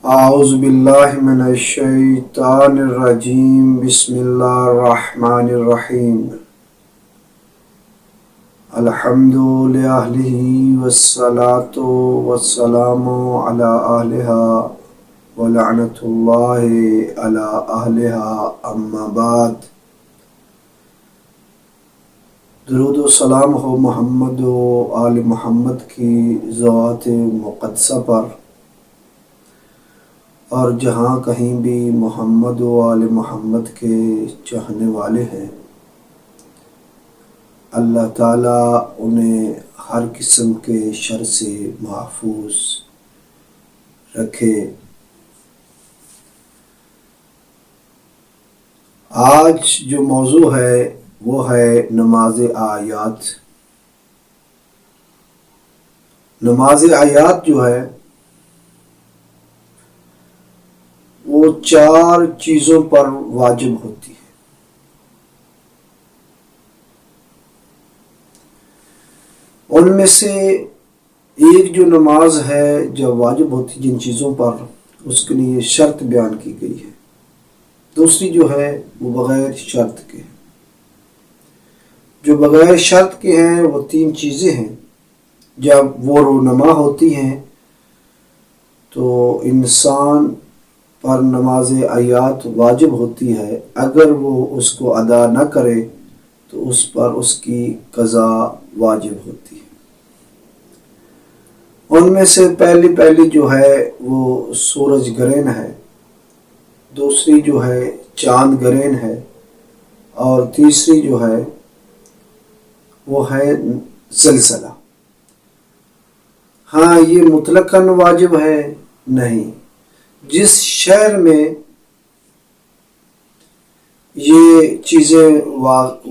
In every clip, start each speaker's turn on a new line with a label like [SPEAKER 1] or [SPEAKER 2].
[SPEAKER 1] اعوذ باللہ من الشیطان الرجیم بسم اللہ الرحمن الرحیم الحمد للہ والصلاة والسلام علی اہلہا ولعنۃ اللہ علی اہلہا اما بعد۔ درود و سلام ہو محمد و آل محمد کی ذوات مقدسہ پر، اور جہاں کہیں بھی محمد و آل محمد کے چاہنے والے ہیں، اللہ تعالیٰ انہیں ہر قسم کے شر سے محفوظ رکھے۔ آج جو موضوع ہے وہ ہے نماز آیات۔ نماز آیات جو ہے وہ 4 چیزوں پر واجب ہوتی ہے۔ ان میں سے ایک جو نماز ہے جو واجب ہوتی جن چیزوں پر، اس کے لیے شرط بیان کی گئی ہے۔ دوسری جو ہے وہ بغیر شرط کے، جو بغیر شرط کے ہیں وہ 3 چیزیں ہیں۔ جب وہ رونما ہوتی ہیں تو انسان پر نماز آیات واجب ہوتی ہے۔ اگر وہ اس کو ادا نہ کرے تو اس پر اس کی قضا واجب ہوتی ہے۔ ان میں سے پہلی جو ہے وہ سورج گرہن ہے، دوسری جو ہے چاند گرہن ہے، اور تیسری جو ہے وہ ہے زلزلہ۔ ہاں، یہ مطلقاً واجب ہے نہیں۔ جس شہر میں یہ چیزیں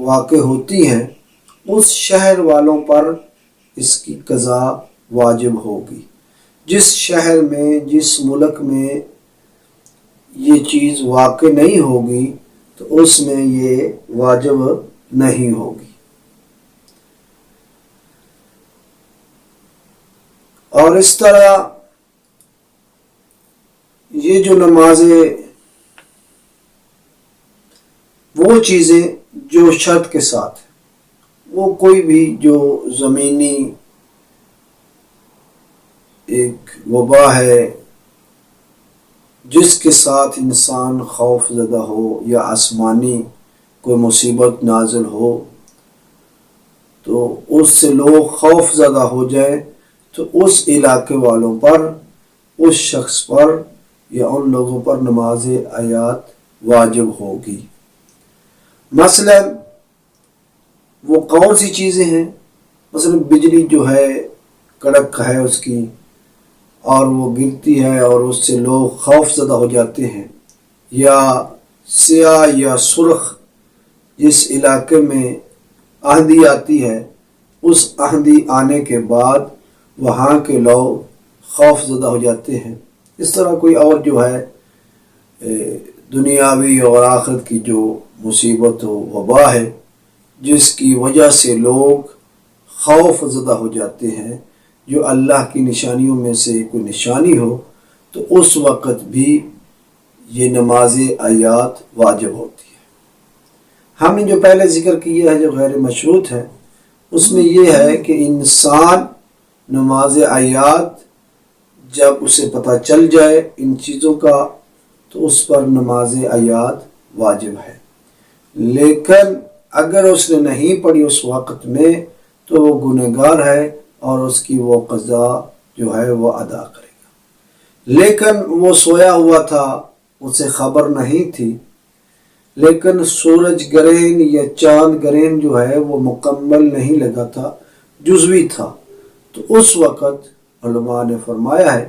[SPEAKER 1] واقع ہوتی ہیں اس شہر والوں پر اس کی قضا واجب ہوگی۔ جس شہر میں، جس ملک میں یہ چیز واقع نہیں ہوگی تو اس میں یہ واجب نہیں ہوگی۔ اور اس طرح یہ جو نمازیں، وہ چیزیں جو شرط کے ساتھ ہیں، وہ کوئی بھی جو زمینی ایک وبا ہے جس کے ساتھ انسان خوف زدہ ہو، یا آسمانی کوئی مصیبت نازل ہو تو اس سے لوگ خوف زدہ ہو جائیں، تو اس علاقے والوں پر، اس شخص پر یا ان لوگوں پر نماز آیات واجب ہوگی۔ مثلا وہ کون سی چیزیں ہیں؟ مثلا بجلی جو ہے کڑک ہے اس کی، اور وہ گرتی ہے اور اس سے لوگ خوف زدہ ہو جاتے ہیں، یا سیاہ یا سرخ جس علاقے میں آندھی آتی ہے، اس آندھی آنے کے بعد وہاں کے لوگ خوف زدہ ہو جاتے ہیں۔ اس طرح کوئی اور جو ہے دنیاوی اور آخرت کی جو مصیبت و وبا ہے جس کی وجہ سے لوگ خوف زدہ ہو جاتے ہیں، جو اللہ کی نشانیوں میں سے کوئی نشانی ہو، تو اس وقت بھی یہ نماز آیات واجب ہوتی ہے۔ ہم نے جو پہلے ذکر کیا ہے جو غیر مشروط ہے، اس میں یہ ہے کہ انسان نماز آیات جب اسے پتہ چل جائے ان چیزوں کا تو اس پر نماز آیات واجب ہے۔ لیکن اگر اس نے نہیں پڑھی اس وقت میں تو وہ گنہگار ہے اور اس کی وہ قضا جو ہے وہ ادا کرے گا۔ لیکن وہ سویا ہوا تھا، اسے خبر نہیں تھی، لیکن سورج گرہن یا چاند گرہن جو ہے وہ مکمل نہیں لگا تھا، جزوی تھا، تو اس وقت علماء نے فرمایا ہے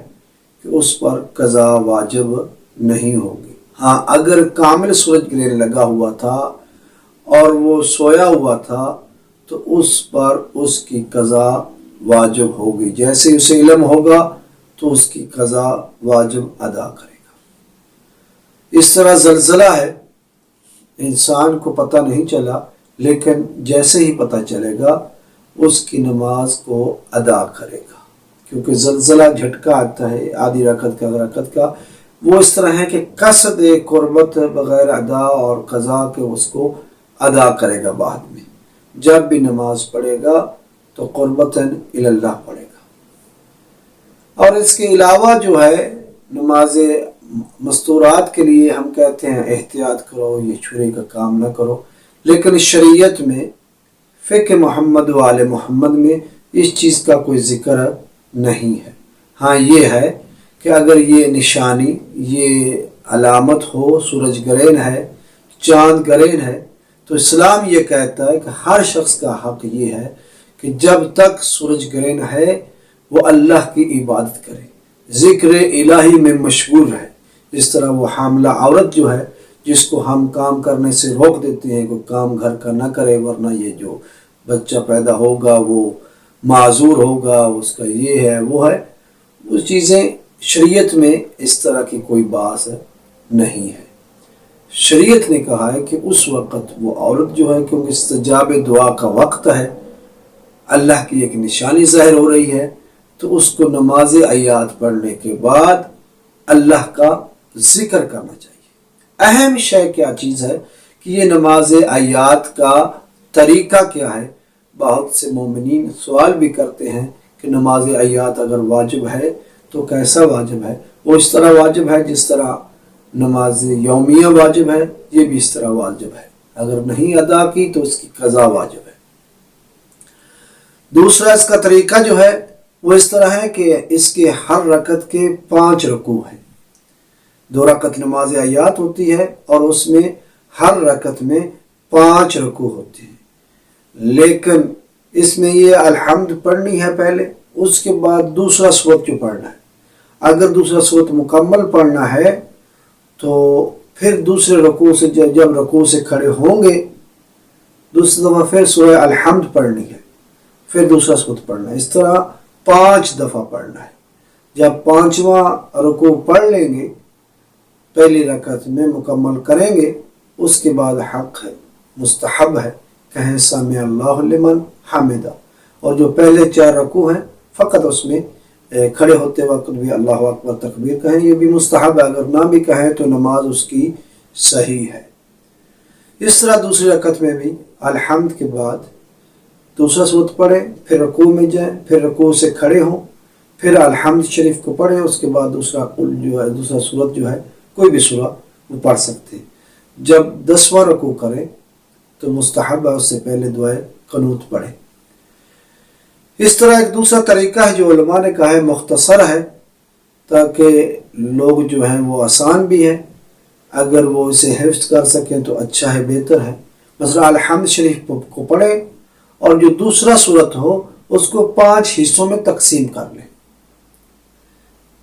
[SPEAKER 1] کہ اس پر قضا واجب نہیں ہوگی۔ ہاں، اگر کامل سورج گرہن لگا ہوا تھا اور وہ سویا ہوا تھا تو اس پر اس کی قضا واجب ہوگی۔ جیسے اسے علم ہوگا تو اس کی قضا واجب ادا کرے گا۔ اس طرح زلزلہ ہے، انسان کو پتہ نہیں چلا، لیکن جیسے ہی پتہ چلے گا اس کی نماز کو ادا کرے گا، کیونکہ زلزلہ جھٹکا آتا ہے آدھی رکعت کا وہ اس طرح ہے کہ قصد قربت بغیر ادا اور قضا کے اس کو ادا کرے گا بعد میں. جب بھی نماز پڑھے گا تو قربتاً اللہ پڑھے گا. اور اس کے علاوہ جو ہے نماز مستورات کے لیے ہم کہتے ہیں احتیاط کرو، یہ چھری کا کام نہ کرو، لیکن شریعت میں فقہ محمد و آل محمد میں اس چیز کا کوئی ذکر نہیں ہے. ہاں یہ ہے کہ اگر یہ نشانی، یہ علامت ہو، سورج گرہن ہے، چاند گرہن ہے، تو اسلام یہ کہتا ہے کہ ہر شخص کا حق یہ ہے کہ جب تک سورج گرہن ہے وہ اللہ کی عبادت کرے، ذکر الہی میں مشغول رہے. جس طرح وہ حاملہ عورت جو ہے جس کو ہم کام کرنے سے روک دیتے ہیں، کوئی کام گھر کا نہ کرے ورنہ یہ جو بچہ پیدا ہوگا وہ معذور ہوگا، اس کا یہ ہے وہ ہے، وہ چیزیں شریعت میں اس طرح کی کوئی بات نہیں ہے. شریعت نے کہا ہے کہ اس وقت وہ عورت جو ہے کیونکہ استجاب دعا کا وقت ہے، اللہ کی ایک نشانی ظاہر ہو رہی ہے، تو اس کو نماز آیات پڑھنے کے بعد اللہ کا ذکر کرنا چاہیے. اہم شے کیا چیز ہے کہ یہ نماز آیات کا طریقہ کیا ہے. بہت سے مومنین سوال بھی کرتے ہیں کہ نماز آیات اگر واجب ہے تو کیسا واجب ہے؟ وہ اس طرح واجب ہے جس طرح نماز یومیہ واجب ہے، یہ بھی اس طرح واجب ہے، اگر نہیں ادا کی تو اس کی قضا واجب ہے. دوسرا اس کا طریقہ جو ہے وہ اس طرح ہے کہ اس کے ہر رکعت کے 5 رکوع ہیں. 2 رکعت نماز آیات ہوتی ہے اور اس میں ہر رکعت میں 5 رکوع ہوتے ہیں، لیکن اس میں یہ الحمد پڑھنی ہے پہلے، اس کے بعد دوسرا سورت جو پڑھنا ہے. اگر دوسرا سورت مکمل پڑھنا ہے تو پھر دوسرے رکوع سے جب رکوع سے کھڑے ہوں گے دوسری دفعہ پھر سورہ الحمد پڑھنی ہے، پھر دوسرا سورت پڑھنا ہے. اس طرح 5 دفعہ پڑھنا ہے. جب 5واں رکوع پڑھ لیں گے پہلی رکعت میں مکمل کریں گے، اس کے بعد حق ہے، مستحب ہے، کہیں سمع اللہ لمن حمدہ. اور جو پہلے 4 رکوع ہیں فقط اس میں کھڑے ہوتے وقت بھی اللہ اکبر تکبیر کہیں، یہ بھی مستحب ہے، اگر نہ بھی کہیں تو نماز اس کی صحیح ہے. اس طرح دوسری رکعت میں بھی الحمد کے بعد دوسرا سورت پڑھیں، پھر رکوع میں جائیں، پھر رکوع سے کھڑے ہوں، پھر الحمد شریف کو پڑھیں، اس کے بعد دوسرا سورت جو ہے کوئی بھی سورہ وہ پڑھ سکتے ہیں. جب 10واں رکوع کریں تو مستحب ہے اس سے پہلے دعائے قنوت پڑھیں. اس طرح ایک دوسرا طریقہ ہے جو علماء نے کہا ہے مختصر ہے تاکہ لوگ جو ہیں وہ آسان بھی ہے، اگر وہ اسے حفظ کر سکیں تو اچھا ہے، بہتر ہے. مثلا الحمد شریف کو پڑھیں اور جو دوسرا سورت ہو اس کو 5 حصوں میں تقسیم کر لیں.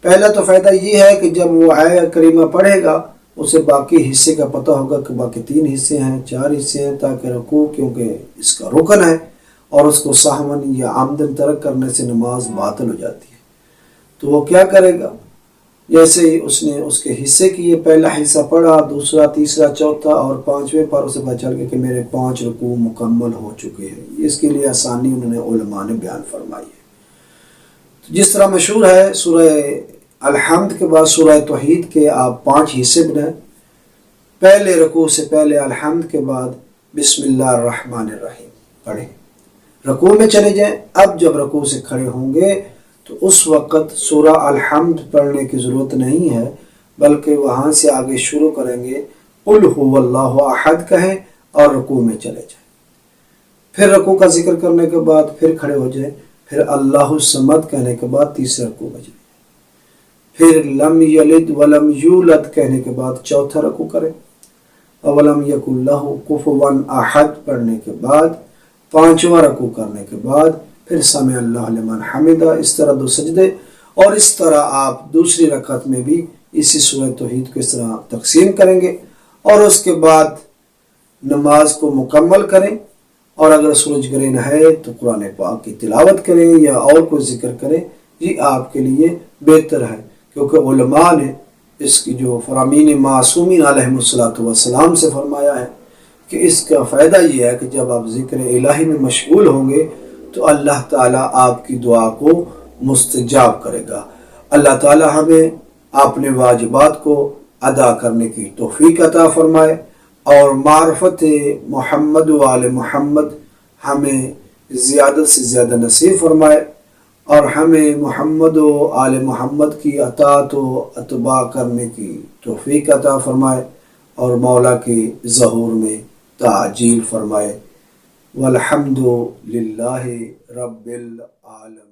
[SPEAKER 1] پہلا تو فائدہ یہ ہے کہ جب وہ آیت کریمہ پڑھے گا اسے باقی حصے کا پتہ ہوگا کہ باقی 3 حصے ہیں، 4 حصے ہیں، تاکہ رکوع کیونکہ اس کا رکن ہے اور اس کو سہون یا عمدن ترک کرنے سے نماز باطل ہو جاتی ہے. تو وہ کیا کرے گا؟ جیسے ہی اس نے اس کے حصے کی یہ پہلا حصہ پڑھا، دوسرا، تیسرا، چوتھا اور 5ویں پر اسے پتہ چل گیا کہ میرے 5 رکوع مکمل ہو چکے ہیں. اس کے لیے آسانی انہوں نے علماء نے بیان فرمائی ہے. جس طرح مشہور ہے سورہ الحمد کے بعد سورہ توحید کے آپ 5 حصے بنائیں. پہلے رکوع سے پہلے الحمد کے بعد بسم اللہ الرحمن الرحیم پڑھیں، رکوع میں چلے جائیں. اب جب رکوع سے کھڑے ہوں گے تو اس وقت سورہ الحمد پڑھنے کی ضرورت نہیں ہے، بلکہ وہاں سے آگے شروع کریں گے قل هو اللہ احد کہیں اور رکوع میں چلے جائیں. پھر رکوع کا ذکر کرنے کے بعد پھر کھڑے ہو جائیں، پھر اللہ الصمد کہنے کے بعد تیسرے رکوع میں جائیں، پھر لم یلد ولم یولد کہنے کے بعد چوتھا رکوع کریں، اولم یکن لہ کفوا احد پڑھنے کے بعد 5واں رکوع کرنے کے بعد پھر سمع اللہ لمن حمدہ. اس طرح 2 سجدے، اور اس طرح آپ دوسری رکعت میں بھی اسی سورہ توحید کو اس طرح تقسیم کریں گے اور اس کے بعد نماز کو مکمل کریں. اور اگر سورج گرہن ہے تو قرآن پاک کی تلاوت کریں یا اور کوئی ذکر کریں، یہ آپ کے لیے بہتر ہے، کیونکہ علماء نے اس کی جو فرامین معصومین علیہم الصلاۃ والسلام سے فرمایا ہے کہ اس کا فائدہ یہ ہے کہ جب آپ ذکر الہی میں مشغول ہوں گے تو اللہ تعالیٰ آپ کی دعا کو مستجاب کرے گا۔ اللہ تعالی ہمیں اپنے واجبات کو ادا کرنے کی توفیق عطا فرمائے اور معرفت محمد و آل محمد ہمیں زیادہ سے زیادہ نصیب فرمائے اور ہمیں محمد و آل محمد کی اطاعت و اتباع کرنے کی توفیق عطا فرمائے اور مولا کے ظہور میں تعجیل فرمائے۔ والحمد للہ رب العالمین۔